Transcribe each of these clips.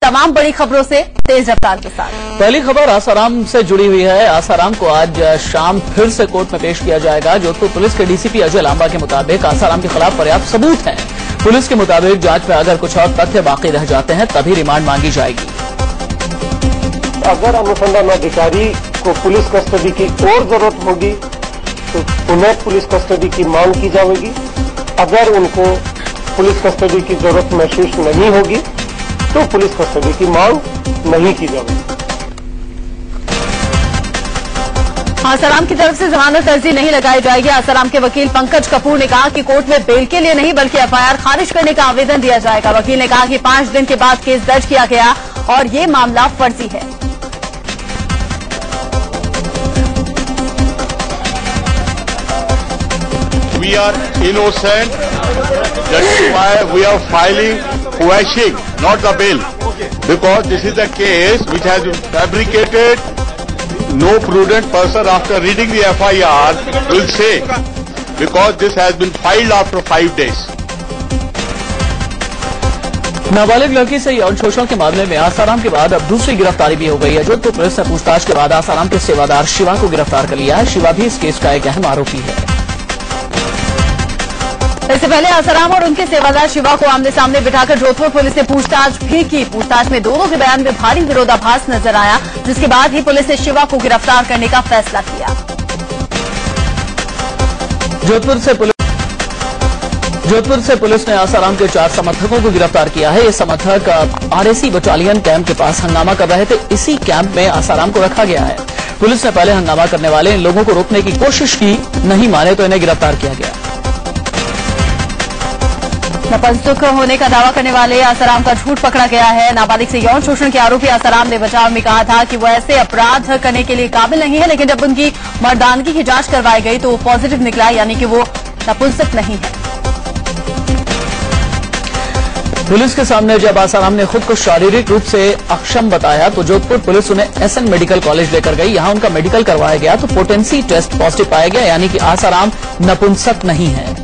तमाम बड़ी खबरों से तेज रफ्तार के साथ। पहली खबर आसाराम से जुड़ी हुई है। आसाराम को आज शाम फिर से कोर्ट में पेश किया जाएगा। जोधपुर पुलिस के डीसीपी अजय लांबा के मुताबिक आसाराम के खिलाफ पर्याप्त सबूत हैं। पुलिस के मुताबिक जांच में अगर कुछ और तथ्य बाकी रह जाते हैं तभी रिमांड मांगी जाएगी। अगर अनुसंधान अधिकारी को पुलिस कस्टडी की और जरूरत होगी तो पुनः पुलिस कस्टडी की मांग की जाएगी। अगर उनको पुलिस कस्टडी की जरूरत महसूस नहीं होगी तो पुलिस कस्टडी की मांग नहीं की जाएगी। आसाराम की तरफ से जमानत अर्जी नहीं लगाई जाएगी। आसाराम के वकील पंकज कपूर ने कहा कि कोर्ट में बेल के लिए नहीं बल्कि एफआईआर खारिज करने का आवेदन दिया जाएगा। वकील ने कहा कि 5 दिन के बाद केस दर्ज किया गया और ये मामला फर्जी है। We are innocent. That's why we are filing quashing, not the bail, because this is a case which has been fabricated. No prudent person, after reading the FIR, will say, because this has been filed after 5 days. नाबालिग लड़की से यौन शोषण के मामले में आसाराम के बाद अब दूसरी गिरफ्तारी भी हो गई है। जोधपुर पुलिस ने पूछताछ के बाद आसाराम के सेवादार शिवा को गिरफ्तार कर लिया है। शिवा भी इस केस का एक अहम आरोपी है। इससे पहले आसाराम और उनके सेवादार शिवा को आमने सामने बिठाकर जोधपुर पुलिस ने पूछताछ भी की। पूछताछ में दोनों के बयान में भारी विरोधाभास नजर आया, जिसके बाद ही पुलिस ने शिवा को गिरफ्तार करने का फैसला किया। जोधपुर से पुलिस ने आसाराम के 4 समर्थकों को गिरफ्तार किया है। ये समर्थक आरएसी बटालियन कैंप के पास हंगामा कर रहे थे। इसी कैंप में आसाराम को रखा गया है। पुलिस ने पहले हंगामा करने वाले इन लोगों को रोकने की कोशिश की, नहीं माने तो इन्हें गिरफ्तार किया गया। नपुंसक होने का दावा करने वाले आसाराम का झूठ पकड़ा गया है। नाबालिग से यौन शोषण के आरोपी आसाराम ने बचाव में कहा था कि वो ऐसे अपराध करने के लिए काबिल नहीं है, लेकिन जब उनकी मर्दानगी की जांच करवाई गई तो वो पॉजिटिव निकला, यानी कि वो नपुंसक नहीं है। पुलिस के सामने जब आसाराम ने खुद को शारीरिक रूप से अक्षम बताया तो जोधपुर पुलिस उन्हें एसएन मेडिकल कॉलेज लेकर गई। यहां उनका मेडिकल करवाया गया तो पोटेंसी टेस्ट पॉजिटिव पाया गया, यानी कि आसाराम नपुंसक नहीं है।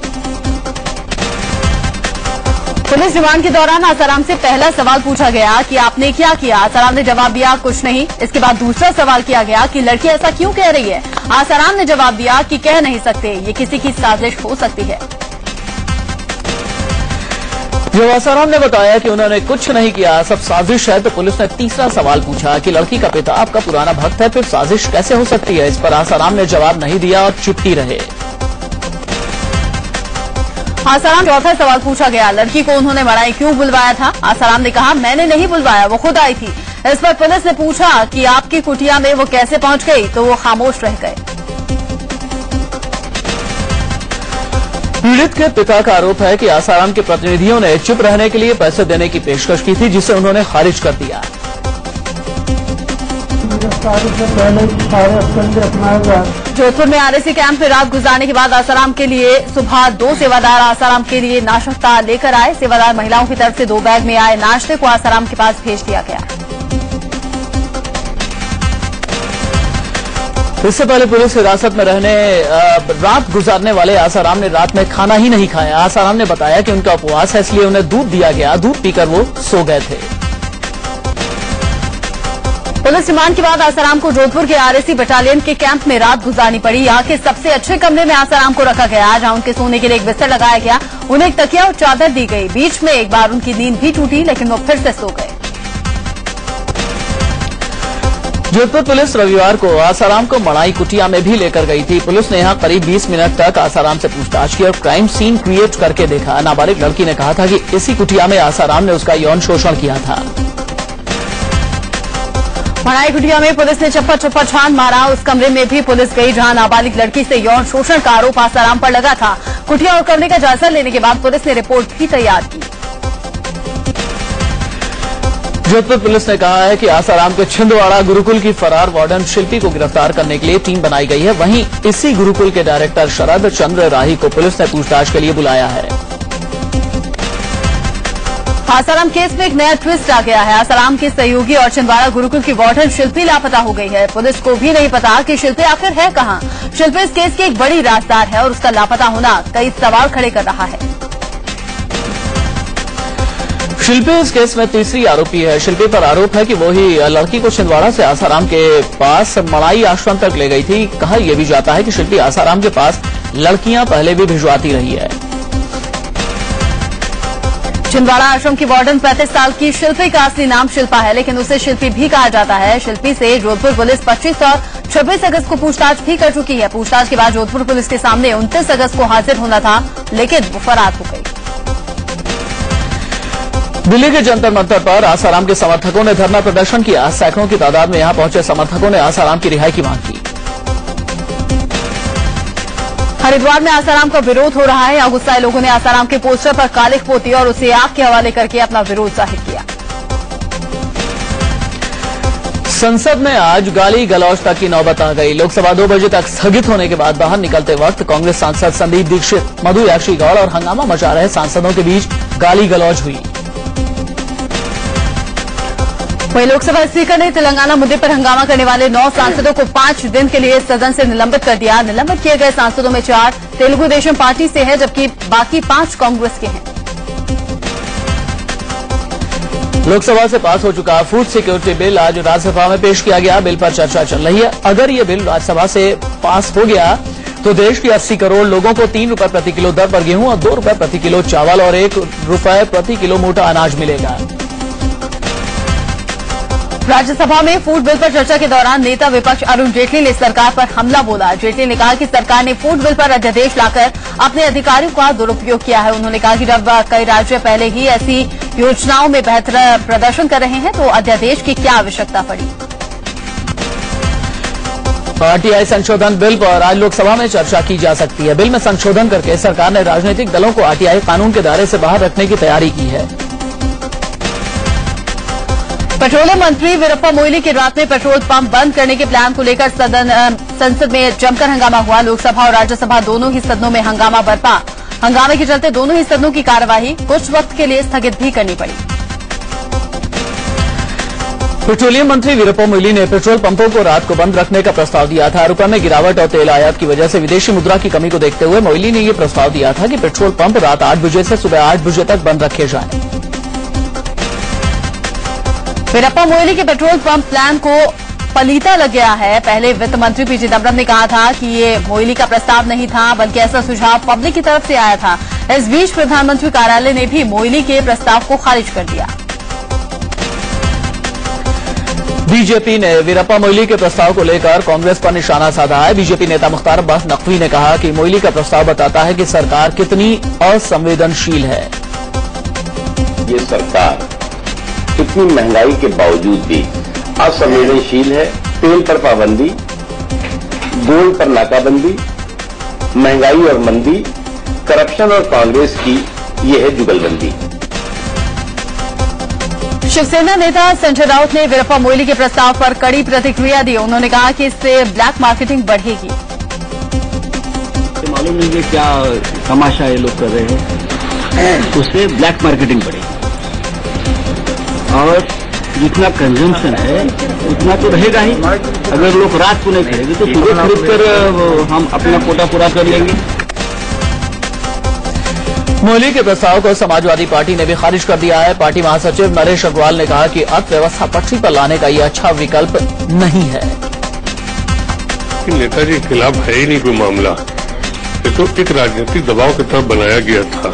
पुलिस रिमांड के दौरान आसाराम से पहला सवाल पूछा गया कि आपने क्या किया। आसाराम ने जवाब दिया कुछ नहीं। इसके बाद दूसरा सवाल किया गया कि लड़की ऐसा क्यों कह रही है। आसाराम ने जवाब दिया कि कह नहीं सकते, ये किसी की साजिश हो सकती है। जब आसाराम ने बताया कि उन्होंने कुछ नहीं किया, सब साजिश है, तो पुलिस ने तीसरा सवाल पूछा कि लड़की का पिता आपका पुराना भक्त है, फिर साजिश कैसे हो सकती है। इस पर आसाराम ने जवाब नहीं दिया और चुप ही रहे। आसाराम चौथा सवाल पूछा गया, लड़की को उन्होंने मनाई क्यों बुलवाया था। आसाराम ने कहा मैंने नहीं बुलवाया, वो खुद आई थी। इस पर पुलिस ने पूछा कि आपकी कुटिया में वो कैसे पहुंच गई, तो वो खामोश रह गए। पीड़ित के पिता का आरोप है कि आसाराम के प्रतिनिधियों ने चुप रहने के लिए पैसे देने की पेशकश की थी, जिसे उन्होंने खारिज कर दिया। जोधपुर में आरएसी कैंप में रात गुजारने के बाद आसाराम के लिए सुबह 2 सेवादार आसाराम के लिए नाश्ता लेकर आए। सेवादार महिलाओं की तरफ से 2 बैग में आए नाश्ते को आसाराम के पास भेज दिया गया। इससे पहले पुलिस हिरासत में रहने रात गुजारने वाले आसाराम ने रात में खाना ही नहीं खाया। आसाराम ने बताया कि उनका उपवास है, इसलिए उन्हें दूध दिया गया। दूध पीकर वो सो गए थे। पुलिस रिमांड के बाद आसाराम को जोधपुर के आरएसी बटालियन के कैंप में रात गुजारनी पड़ी। यहाँ के सबसे अच्छे कमरे में आसाराम को रखा गया, जहाँ उनके सोने के लिए एक बिस्तर लगाया गया। उन्हें एक तकिया और चादर दी गई। बीच में एक बार उनकी नींद भी टूटी, लेकिन वो फिर से सो गए। जोधपुर पुलिस रविवार को आसाराम को मड़ाई कुटिया में भी लेकर गई थी। पुलिस ने यहां करीब 20 मिनट तक आसाराम से पूछताछ की और क्राइम सीन क्रिएट करके देखा। नाबालिग लड़की ने कहा था कि इसी कुटिया में आसाराम ने उसका यौन शोषण किया था। मड़ाई कुटिया में पुलिस ने चप्पा छान मारा। उस कमरे में भी पुलिस गई जहां नाबालिग लड़की से यौन शोषण का आरोप आसाराम पर लगा था। कुटिया और कमरे का जायजा लेने के बाद पुलिस ने रिपोर्ट भी तैयार की। जोधपुर पुलिस ने कहा है कि आसाराम के छिंदवाड़ा गुरुकुल की फरार वार्डन शिल्पी को गिरफ्तार करने के लिए टीम बनाई गई है। वहीं इसी गुरुकुल के डायरेक्टर शरद चंद्र राही को पुलिस ने पूछताछ के लिए बुलाया है। आसाराम केस में एक नया ट्विस्ट आ गया है। आसाराम के सहयोगी और छिंदवाड़ा गुरुकुल की वार्डन शिल्पी लापता हो गई है। पुलिस को भी नहीं पता कि शिल्पी आखिर है कहां। शिल्पी इस केस की एक बड़ी राजदार है और उसका लापता होना कई सवाल खड़े कर रहा है। शिल्पी इस केस में तीसरी आरोपी है। शिल्पी पर आरोप है कि वो ही लड़की को छिंदवाड़ा से आसाराम के पास मड़ाई आश्रम तक ले गई थी। कहा यह भी जाता है कि शिल्पी आसाराम के पास लड़कियां पहले भी भिजवाती रही है। छिंदवाड़ा आश्रम की वार्डन 35 साल की शिल्पी का असली नाम शिल्पा है, लेकिन उसे शिल्पी भी कहा जाता है। शिल्पी से जोधपुर पुलिस 25 और 26 अगस्त को पूछताछ भी कर चुकी है। पूछताछ के बाद जोधपुर पुलिस के सामने 29 अगस्त को हाजिर होना था, लेकिन वो फरार हो गई। दिल्ली के जंतर मंतर पर आसाराम के समर्थकों ने धरना प्रदर्शन किया। सैकड़ों की तादाद में यहां पहुंचे समर्थकों ने आसाराम की रिहाई की मांग की। हरिद्वार में आसाराम का विरोध हो रहा है। यहां गुस्साए लोगों ने आसाराम के पोस्टर पर कालिख पोती और उसे आग के हवाले करके अपना विरोध जाहिर किया। संसद में आज गाली गलौज तक की नौबत आ गई। लोकसभा 2 बजे तक स्थगित होने के बाद बाहर निकलते वक्त कांग्रेस सांसद संदीप दीक्षित, मधु याक्षी गौड़ और हंगामा मचा रहे सांसदों के बीच गाली गलौज हुई। वहीं लोकसभा स्पीकर ने तेलंगाना मुद्दे पर हंगामा करने वाले 9 सांसदों को 5 दिन के लिए सदन से निलंबित कर दिया। निलंबित किए गए सांसदों में 4 तेलुगु देशम पार्टी से हैं, जबकि बाकी 5 कांग्रेस के हैं। लोकसभा से पास हो चुका फूड सिक्योरिटी बिल आज राज्यसभा में पेश किया गया। बिल पर चर्चा चल रही है। अगर ये बिल राज्यसभा से पास हो गया तो देश के 80 करोड़ लोगों को 3 रुपए प्रति किलो दर पर गेहूं और 2 रुपए प्रति किलो चावल और 1 रुपए प्रति किलो मोटा अनाज मिलेगा। राज्यसभा में फूड बिल पर चर्चा के दौरान नेता विपक्ष अरुण जेटली ने सरकार पर हमला बोला। जेटली ने कहा कि सरकार ने फूड बिल पर अध्यादेश लाकर अपने अधिकारियों का दुरुपयोग किया है। उन्होंने कहा कि जब कई राज्य पहले ही ऐसी योजनाओं में बेहतर प्रदर्शन कर रहे हैं तो अध्यादेश की क्या आवश्यकता पड़ी। आरटीआई संशोधन बिल पर आज लोकसभा में चर्चा की जा सकती है। बिल में संशोधन करके सरकार ने राजनीतिक दलों को आरटीआई कानून के दायरे से बाहर रखने की तैयारी की है। पेट्रोलियम मंत्री वीरप्पा मोइली की रात में पेट्रोल पंप बंद करने के प्लान को लेकर संसद में जमकर हंगामा हुआ। लोकसभा और राज्यसभा दोनों ही सदनों में हंगामा बरपा। हंगामे के चलते दोनों ही सदनों की कार्यवाही कुछ वक्त के लिए स्थगित भी करनी पड़ी। पेट्रोलियम मंत्री वीरप्पा मोइली ने पेट्रोल पंपों को रात को बंद रखने का प्रस्ताव दिया था। रुपये में गिरावट और तेल आयात की वजह से विदेशी मुद्रा की कमी को देखते हुए मोइली ने यह प्रस्ताव दिया था कि पेट्रोल पंप रात 8 बजे से सुबह 8 बजे तक बंद रखे जाएं। वीरप्पा मोइली के पेट्रोल पंप प्लान को पलीता लग गया है। पहले वित्त मंत्री पी चिदम्बरम ने कहा था कि ये मोइली का प्रस्ताव नहीं था, बल्कि ऐसा सुझाव पब्लिक की तरफ से आया था। इस बीच प्रधानमंत्री कार्यालय ने भी मोइली के प्रस्ताव को खारिज कर दिया। बीजेपी ने वीरप्पा मोइली के प्रस्ताव को लेकर कांग्रेस पर निशाना साधा है। बीजेपी नेता मुख्तार अब्बास नकवी ने कहा कि मोइली का प्रस्ताव बताता है कि सरकार कितनी असंवेदनशील है। ये सरकार इतनी महंगाई के बावजूद भी असंवेदनशील है। तेल पर पाबंदी, गोल्ड पर नाकाबंदी, महंगाई और मंदी, करप्शन और कांग्रेस की ये है जुगलबंदी। शिवसेना नेता संजय राउत ने वीरप्पा मोइली के प्रस्ताव पर कड़ी प्रतिक्रिया दी। उन्होंने कहा कि इससे ब्लैक मार्केटिंग बढ़ेगी। मालूम नहीं कि क्या तमाशा ये लोग कर रहे हैं, उससे ब्लैक मार्केटिंग बढ़ेगी और जितना कंजम्पशन है उतना तो रहेगा ही। अगर लोग रात को नहीं खरीदेंगे तो सुबह खरीद कर हम अपना कोटा पूरा कर लेंगे। मोइली के प्रस्ताव को समाजवादी पार्टी ने भी खारिज कर दिया है। पार्टी महासचिव नरेश अग्रवाल ने कहा कि अर्थव्यवस्था पटरी पर लाने का यह अच्छा विकल्प नहीं है। नेताजी के खिलाफ है ही नहीं कोई मामला, ये तो एक राजनीतिक दबाव की तरफ बनाया गया था।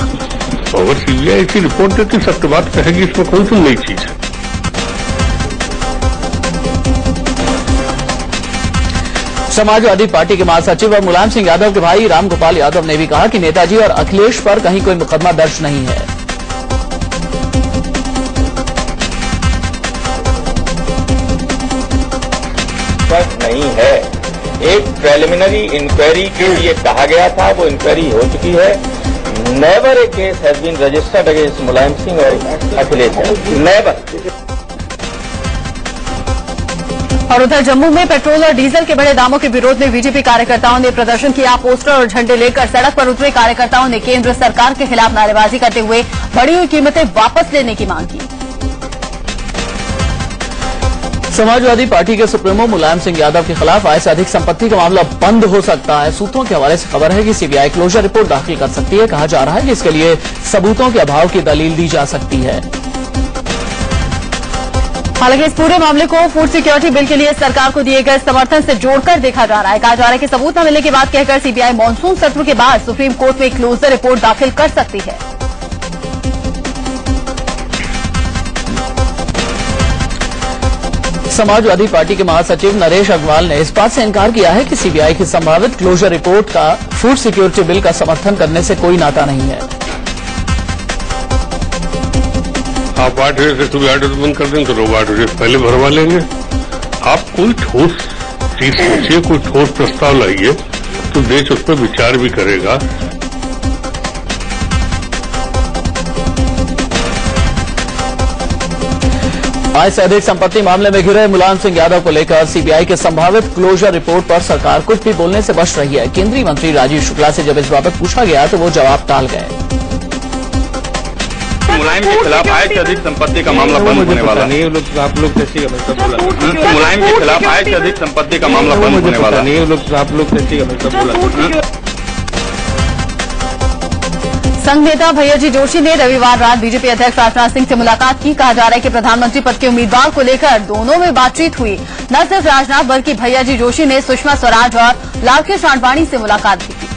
अगर सीबीआई ऐसी रिपोर्ट देती सत्य बात कहेगी, इसमें कौन सी नई चीज है। समाजवादी पार्टी के महासचिव और मुलायम सिंह यादव के भाई रामगोपाल यादव ने भी कहा कि नेताजी और अखिलेश पर कहीं कोई मुकदमा दर्ज नहीं है। नहीं है। एक प्रिलिमिनरी इंक्वायरी के लिए कहा गया था, वो इंक्वायरी हो चुकी है। Never a case has been registered against Mulayam Singh और अखिलेश, नेवर। और उधर जम्मू में पेट्रोल और डीजल के बढ़े दामों के विरोध में बीजेपी कार्यकर्ताओं ने प्रदर्शन किया। पोस्टर और झंडे लेकर सड़क पर उतरे कार्यकर्ताओं ने केंद्र सरकार के खिलाफ नारेबाजी करते हुए बढ़ी हुई कीमतें वापस लेने की मांग की। समाजवादी पार्टी के सुप्रीमो मुलायम सिंह यादव के खिलाफ आय से अधिक संपत्ति का मामला बंद हो सकता है। सूत्रों के हवाले से खबर है कि सीबीआई क्लोजर रिपोर्ट दाखिल कर सकती है। कहा जा रहा है कि इसके लिए सबूतों के अभाव की दलील दी जा सकती है। हालांकि इस पूरे मामले को फूड सिक्योरिटी बिल के लिए सरकार को दिए गए समर्थन से जोड़कर देखा जा रहा है। कहा जा रहा है कि सबूत न मिलने की बात कहकर सीबीआई मानसून सत्र के बाद सुप्रीम कोर्ट में क्लोजर रिपोर्ट दाखिल कर सकती है। समाजवादी पार्टी के महासचिव नरेश अग्रवाल ने इस बात से इनकार किया है कि सीबीआई की संभावित क्लोजर रिपोर्ट का फूड सिक्योरिटी बिल का समर्थन करने से कोई नाता नहीं है। आप वाटर से सुबह ऑर्डर बंद कर देंगे तो लोग ऑर्डर पहले भरवा लेंगे। आप कोई ठोस चीज सोचिए, कोई ठोस प्रस्ताव लाइए तो देश उस पर विचार भी करेगा। आय से अधिक संपत्ति मामले में घिरे मुलायम सिंह यादव को लेकर सीबीआई के संभावित क्लोजर रिपोर्ट पर सरकार कुछ भी बोलने से बच रही है। केंद्रीय मंत्री राजीव शुक्ला से जब इस बाबत पूछा गया तो वो जवाब टाल गए। मुलायम के खिलाफ आय से अधिक संपत्ति का मामला बंद होने वाला नहीं। आप लोग कैसे बोला? मुलायम के खिलाफ आय से अधिक संपत्ति का मामला बंद होने वाला नहीं। आप लोग कैसे बोला? संघ नेता भैयाजी जोशी ने रविवार रात बीजेपी अध्यक्ष राजनाथ सिंह से मुलाकात की। कहा जा रहा है कि प्रधानमंत्री पद के उम्मीदवार को लेकर दोनों में बातचीत हुई। न सिर्फ राजनाथ बल्कि भैयाजी जोशी ने सुषमा स्वराज और लालकृष्ण आडवाणी से मुलाकात भी की।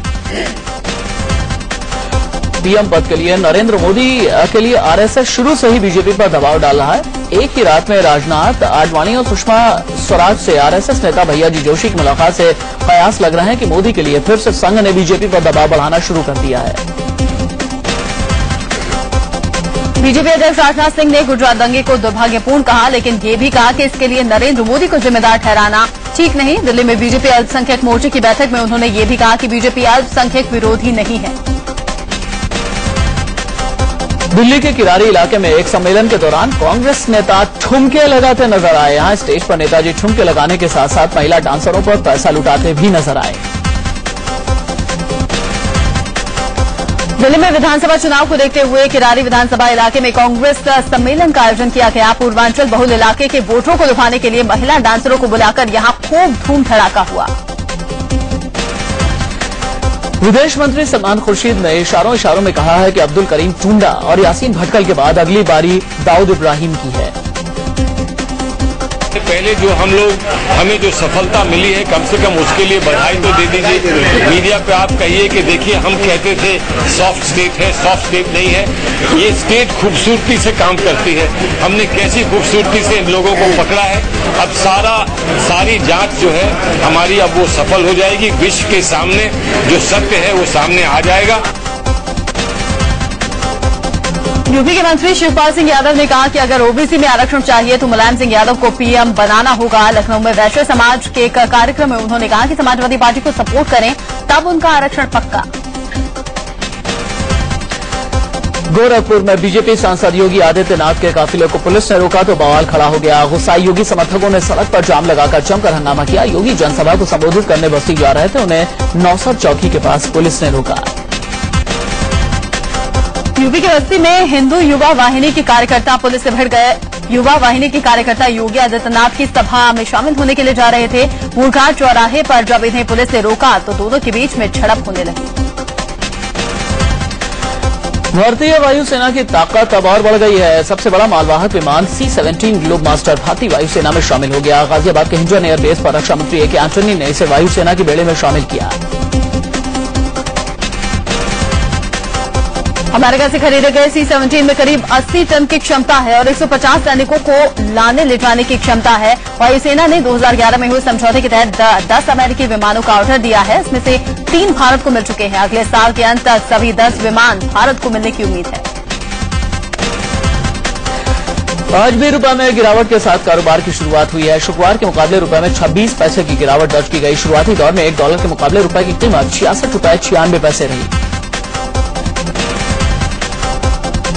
पीएम पद के लिए नरेंद्र मोदी के लिए आरएसएस शुरू से ही बीजेपी पर दबाव डाल रहा है। एक ही रात में राजनाथ, आडवाणी और सुषमा स्वराज से आरएसएस नेता भैयाजी जोशी की मुलाकात से कयास लग रहे हैं कि मोदी के लिए फिर से संघ ने बीजेपी पर दबाव बढ़ाना शुरू कर दिया है। बीजेपी अध्यक्ष राजनाथ सिंह ने गुजरात दंगे को दुर्भाग्यपूर्ण कहा, लेकिन ये भी कहा कि इसके लिए नरेंद्र मोदी को जिम्मेदार ठहराना ठीक नहीं। दिल्ली में बीजेपी अल्पसंख्यक मोर्चे की बैठक में उन्होंने ये भी कहा कि बीजेपी अल्पसंख्यक विरोधी नहीं है। दिल्ली के किरारी इलाके में एक सम्मेलन के दौरान कांग्रेस नेता ठुमके लगाते नजर आए। यहां स्टेज पर नेताजी ठुमके लगाने के साथ साथ महिला डांसरों पर पैसा लुटाते भी नजर आए। दिल्ली में विधानसभा चुनाव को देखते हुए किरारी विधानसभा इलाके में कांग्रेस सम्मेलन का आयोजन किया गया। पूर्वांचल बहुल इलाके के वोटरों को लुभाने के लिए महिला डांसरों को बुलाकर यहां खूब धूम धड़ाका हुआ। विदेश मंत्री सलमान खुर्शीद ने इशारों में कहा है कि अब्दुल करीम टुंडा और यासीन भटकल के बाद अगली बारी दाऊद इब्राहिम की है। पहले जो हमें जो सफलता मिली है, कम से कम उसके लिए बधाई तो दे दीजिए। मीडिया पे आप कहिए कि देखिए हम कहते थे सॉफ्ट स्टेट है, सॉफ्ट स्टेट नहीं है। ये स्टेट खूबसूरती से काम करती है। हमने कैसी खूबसूरती से इन लोगों को पकड़ा है। अब सारी जांच जो है हमारी अब वो सफल हो जाएगी। विश्व के सामने जो सत्य है वो सामने आ जाएगा। यूपी के मंत्री शिवपाल सिंह यादव ने कहा कि अगर ओबीसी में आरक्षण चाहिए तो मुलायम सिंह यादव को पीएम बनाना होगा। लखनऊ में वैश्य समाज के एक कार्यक्रम में उन्होंने कहा कि समाजवादी पार्टी को सपोर्ट करें तब उनका आरक्षण पक्का। गोरखपुर में बीजेपी सांसद योगी आदित्यनाथ के काफिले को पुलिस ने रोका तो बवाल खड़ा हो गया। गुस्साई योगी समर्थकों ने सड़क पर जाम लगाकर जमकर हंगामा किया। योगी जनसभा को संबोधित करने बस्ती जा रहे थे, उन्हें नौसर चौकी के पास पुलिस ने रोका। यूपी के बस्ती में हिंदू युवा वाहिनी के कार्यकर्ता पुलिस से भिड़ गए। युवा वाहिनी के कार्यकर्ता योगी आदित्यनाथ की सभा में शामिल होने के लिए जा रहे थे। मूलघाट चौराहे पर जब इन्हें पुलिस ने रोका तो दोनों के बीच में झड़प होने लगी। भारतीय वायुसेना की ताकत अब और बढ़ गई है। सबसे बड़ा मालवाहक विमान C-17 ग्लोब मास्टर भारतीय वायुसेना में शामिल हो गया। गाजियाबाद के हिंडन एयरबेस पर रक्षा मंत्री A.K. एंटनी ने इसे वायुसेना के बेड़े में शामिल किया। अमेरिका से खरीदे गए C-17 में करीब 80 टन की क्षमता है और 150 सैनिकों को लाने ले जाने की क्षमता है। वायुसेना ने 2011 में हुए समझौते के तहत 10 अमेरिकी विमानों का ऑर्डर दिया है। इसमें से 3 भारत को मिल चुके हैं। अगले साल के अंत तक सभी 10 विमान भारत को मिलने की उम्मीद है। आज भी रुपए में गिरावट के साथ कारोबार की शुरुआत हुई है। शुक्रवार के मुकाबले रुपए में 26 पैसे की गिरावट दर्ज की गई। शुरुआती दौर में $1 के मुकाबले रुपए की कीमत 66 रुपए 96 पैसे रही।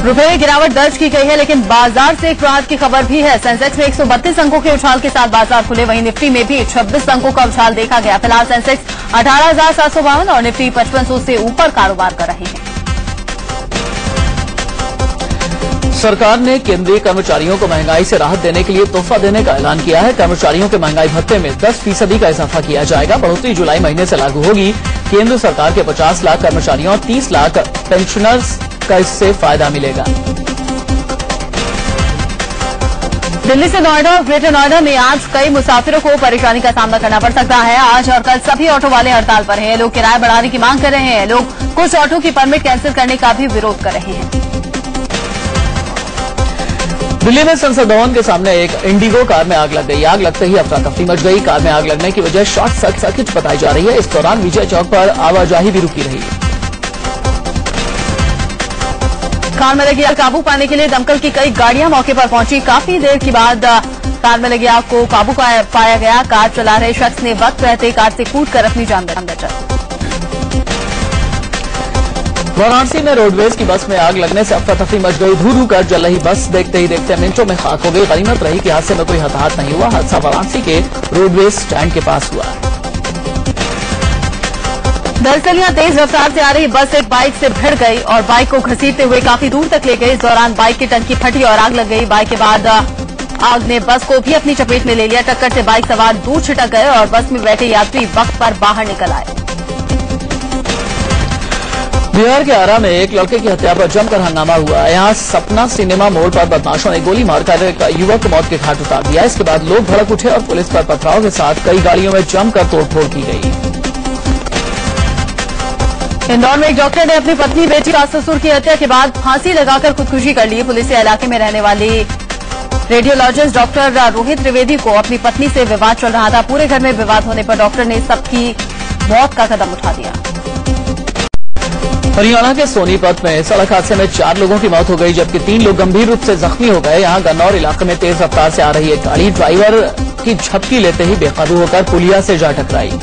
रुपए में गिरावट दर्ज की गई है, लेकिन बाजार से एक राहत की खबर भी है। सेंसेक्स में 132 अंकों के उछाल के साथ बाजार खुले। वहीं निफ्टी में भी 26 अंकों का उछाल देखा गया। फिलहाल सेंसेक्स 18,752 और निफ्टी 5500 से ऊपर कारोबार कर रहे हैं। सरकार ने केंद्रीय कर्मचारियों को महंगाई से राहत देने के लिए तोहफा देने का ऐलान किया है। कर्मचारियों के महंगाई भत्ते में 10% का इजाफा किया जाएगा। बढ़ोतरी जुलाई महीने से लागू होगी। केंद्र सरकार के 50 लाख कर्मचारियों और 30 लाख पेंशनर्स का इससे फायदा मिलेगा। दिल्ली से नोएडा और ग्रेटर नोएडा में आज कई मुसाफिरों को परेशानी का सामना करना पड़ सकता है। आज और कल सभी ऑटो वाले हड़ताल पर हैं। लोग किराया बढ़ाने की मांग कर रहे हैं। लोग कुछ ऑटो की परमिट कैंसिल करने का भी विरोध कर रहे हैं। दिल्ली में संसद भवन के सामने एक इंडिगो कार में आग लग गई। आग लगते ही अफरा तफरी मच गई। कार में आग लगने की वजह शॉर्ट सर्किट बताई जा रही है। इस दौरान विजय चौक पर आवाजाही भी रुकी रही। कार में लगी आग काबू पाने के लिए दमकल की कई गाड़ियां मौके पर पहुंची। काफी देर के बाद कार में लगी आग को काबू पाया गया। कार चला रहे शख्स ने वक्त रहते कार से कूदकर अपनी जान बचाई। वाराणसी में रोडवेज की बस में आग लगने से अफरा तफरी मच गई। धू धू कर जल रही बस देखते ही देखते मिनटों में खाक हो गई। गनीमत रही कि हादसे में कोई हताहत नहीं हुआ। हादसा वाराणसी के रोडवेज स्टैंड के पास हुआ। दरअसल यहां तेज रफ्तार से आ रही बस एक बाइक से भिड़ गई और बाइक को घसीटते हुए काफी दूर तक ले गई। इस दौरान बाइक की टंकी फटी और आग लग गई। बाइक के बाद आग ने बस को भी अपनी चपेट में ले लिया। टक्कर से बाइक सवार दूर छिटक गए और बस में बैठे यात्री वक्त पर बाहर निकल आए। बिहार के आरा में एक लड़के की हत्या पर जमकर हंगामा हुआ। यहां सपना सिनेमा मोड़ पर बदमाशों ने गोली मारकर एक युवक को मौत के घाट उतार दिया। इसके बाद लोग भड़क उठे और पुलिस पर पथराव के साथ कई गाड़ियों में जमकर तोड़फोड़ की गई। इंदौर में एक डॉक्टर ने अपनी पत्नी, बेटी और ससुर की हत्या के बाद फांसी लगाकर खुदकुशी कर ली। पुलिस ने इलाके में रहने वाली रेडियोलॉजिस्ट डॉक्टर रोहित त्रिवेदी को अपनी पत्नी से विवाद चल रहा था। पूरे घर में विवाद होने पर डॉक्टर ने सबकी मौत का कदम उठा दिया। हरियाणा के सोनीपत में सड़क हादसे में 4 लोगों की मौत हो गई, जबकि 3 लोग गंभीर रूप से जख्मी हो गए। यहां गन्नौर इलाके में तेज रफ्तार से आ रही एक गाड़ी ड्राइवर की झपकी लेते ही बेकाबू होकर पुलिया से जा टकराई।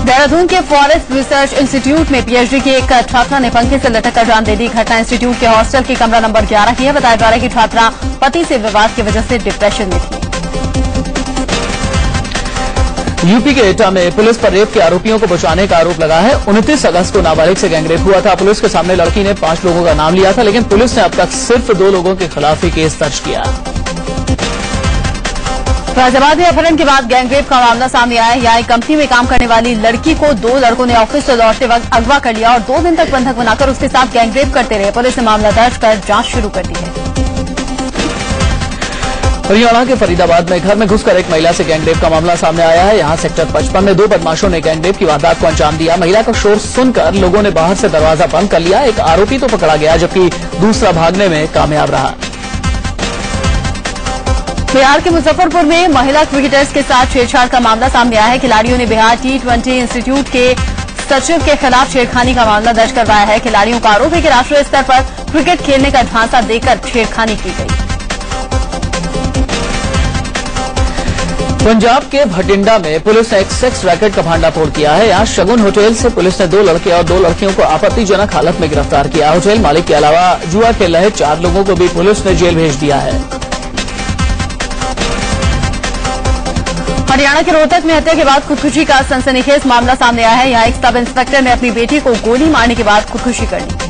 देहरादून के फॉरेस्ट रिसर्च इंस्टीट्यूट में पीएचडी की एक छात्रा ने पंखे से लटककर जान दे दी। घटना इंस्टीट्यूट के हॉस्टल की कमरा नंबर 11 की है। बताया जा रहा है कि छात्रा पति से विवाद की वजह से डिप्रेशन में थी। यूपी के एटा में पुलिस पर रेप के आरोपियों को बचाने का आरोप लगा है। 29 अगस्त को नाबालिग से गैंगरेप हुआ था। पुलिस के सामने लड़की ने 5 लोगों का नाम लिया था, लेकिन पुलिस ने अब तक सिर्फ 2 लोगों के खिलाफ ही केस दर्ज किया। फैजाबाद में अपहरण के बाद गैंगरेप का मामला सामने आया है। यहाँ एक कंपनी में काम करने वाली लड़की को 2 लड़कों ने ऑफिस से लौटते वक्त अगवा कर लिया और 2 दिन तक बंधक बनाकर उसके साथ गैंगरेप करते रहे। पुलिस ने मामला दर्ज कर जांच शुरू कर दी है। हरियाणा के फरीदाबाद में घर में घुसकर एक महिला से गैंगरेप का मामला सामने आया है। यहां सेक्टर 55 में 2 बदमाशों ने गैंगरेप की वारदात को अंजाम दिया। महिला का शोर सुनकर लोगों ने बाहर से दरवाजा बंद कर लिया। एक आरोपी तो पकड़ा गया, जबकि दूसरा भागने में कामयाब रहा। बिहार के मुजफ्फरपुर में महिला क्रिकेटर्स के साथ छेड़छाड़ का मामला सामने आया है। खिलाड़ियों ने बिहार T20 इंस्टीट्यूट के सचिव के खिलाफ छेड़खानी का मामला दर्ज करवाया है। खिलाड़ियों का आरोप है कि राष्ट्रीय स्तर पर क्रिकेट खेलने का झांसा देकर छेड़खानी की गई। पंजाब के भटिंडा में पुलिस ने एक सेक्स रैकेट का भांडाफोड़ किया है। यहां शगुन होटल से पुलिस ने 2 लड़के और 2 लड़कियों को आपत्तिजनक हालत में गिरफ्तार किया। होटल मालिक के अलावा जुआ खेल रहे 4 लोगों को भी पुलिस ने जेल भेज दिया है। हरियाणा के रोहतक में हत्या के बाद खुदकुशी का सनसनीखेज मामला सामने आया है। यहाँ एक सब इंस्पेक्टर ने अपनी बेटी को गोली मारने के बाद खुदकुशी कर ली।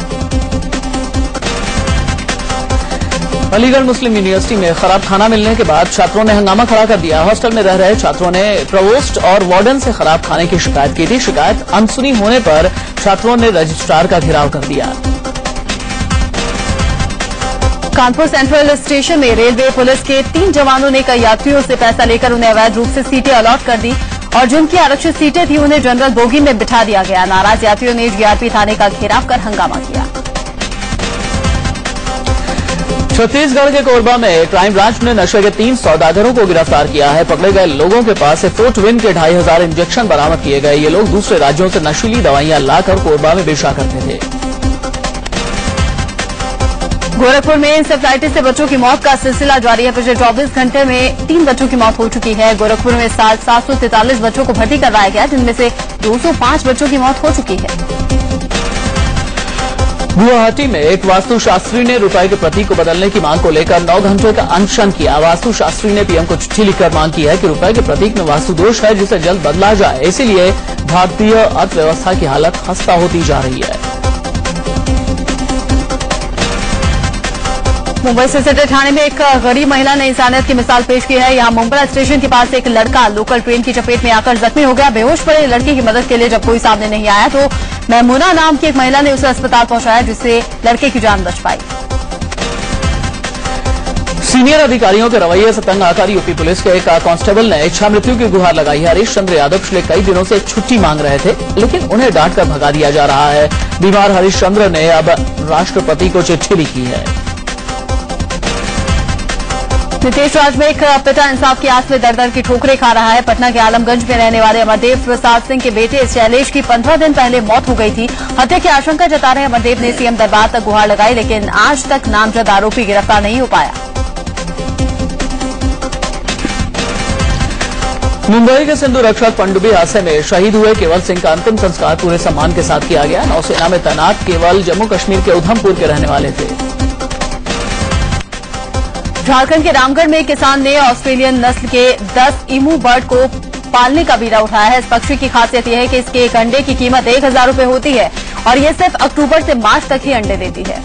अलीगढ़ मुस्लिम यूनिवर्सिटी में खराब खाना मिलने के बाद छात्रों ने हंगामा खड़ा कर दिया। हॉस्टल में रह रहे छात्रों ने प्रोवोस्ट और वार्डन से खराब खाने की शिकायत की थी। शिकायत अनसुनी होने पर छात्रों ने रजिस्ट्रार का घेराव कर दिया। कानपुर सेंट्रल स्टेशन में रेलवे पुलिस के 3 जवानों ने कई यात्रियों से पैसा लेकर उन्हें अवैध रूप से सीटें अलॉट कर दी और जिनकी आरक्षित सीटें थी उन्हें जनरल बोगी में बिठा दिया गया। नाराज यात्रियों ने जीआरपी थाने का घेराव कर हंगामा किया। छत्तीसगढ़ के कोरबा में क्राइम ब्रांच ने नशे के 3 सौदागरों को गिरफ्तार किया है। पकड़े गए लोगों के पास से फोर्टविन के 2500 इंजेक्शन बरामद किए गए। ये लोग दूसरे राज्यों से नशीली दवाइयां लाकर कोरबा में बेचा करते थे। गोरखपुर में इंसेफ्लाइटिस से बच्चों की मौत का सिलसिला जारी है। पिछले 24 घंटे में 3 बच्चों की मौत हो चुकी है। गोरखपुर में 743 बच्चों को भर्ती करवाया गया, जिनमें से 205 बच्चों की मौत हो चुकी है। गुवाहाटी में एक वास्तुशास्त्री ने रुपए के प्रतीक को बदलने की मांग को लेकर 9 घंटे का अनशन किया। वास्तुशास्त्री ने पीएम को चिट्ठी लिखकर मांग की है कि रुपए के प्रतीक में वास्तु दोष है, जिसे जल्द बदला जाए। इसीलिए भारतीय अर्थव्यवस्था की हालत खस्ता होती जा रही है। मुंबई से सटे थाने में एक गरीब महिला ने इंसानियत की मिसाल पेश की है। यहां मुंबई स्टेशन के पास एक लड़का लोकल ट्रेन की चपेट में आकर जख्मी हो गया। बेहोश पड़े लड़की की मदद के लिए जब कोई सामने नहीं आया तो महमूना नाम की एक महिला ने उसे अस्पताल पहुंचाया, जिससे लड़के की जान बच पाई। सीनियर अधिकारियों के रवैये से तंग आकर यूपी पुलिस के एक कांस्टेबल ने इच्छा मृत्यु की गुहार लगाई है। हरीश चंद्र यादव पिछले कई दिनों से छुट्टी मांग रहे थे, लेकिन उन्हें डांटकर भगा दिया जा रहा है। बीमार हरीश चंद्र ने अब राष्ट्रपति को चिट्ठी भी की है। नीतीश राज में एक पिता इंसाफ की आस में दर-दर की ठोकरें खा रहा है। पटना के आलमगंज में रहने वाले अमरदेव प्रसाद सिंह के बेटे शैलेश की 15 दिन पहले मौत हो गई थी। हत्या की आशंका जता रहे अमरदेव ने सीएम दरबार तक गुहार लगाई, लेकिन आज तक नामजद आरोपी गिरफ्तार नहीं हो पाया। मुंबई के सिंधु रक्षक पनडुब्बी हादसे में शहीद हुए केवल सिंह का अंतिम संस्कार पूरे सम्मान के साथ किया गया। नौसेना में तैनात केवल जम्मू कश्मीर के उधमपुर के रहने वाले थे। झारखंड के रामगढ़ में किसान ने ऑस्ट्रेलियन नस्ल के 10 ईमू बर्ड को पालने का बीड़ा उठाया है। इस पक्षी की खासियत यह है कि इसके एक अंडे की कीमत 1000 रुपए होती है और ये सिर्फ अक्टूबर से मार्च तक ही अंडे देती है।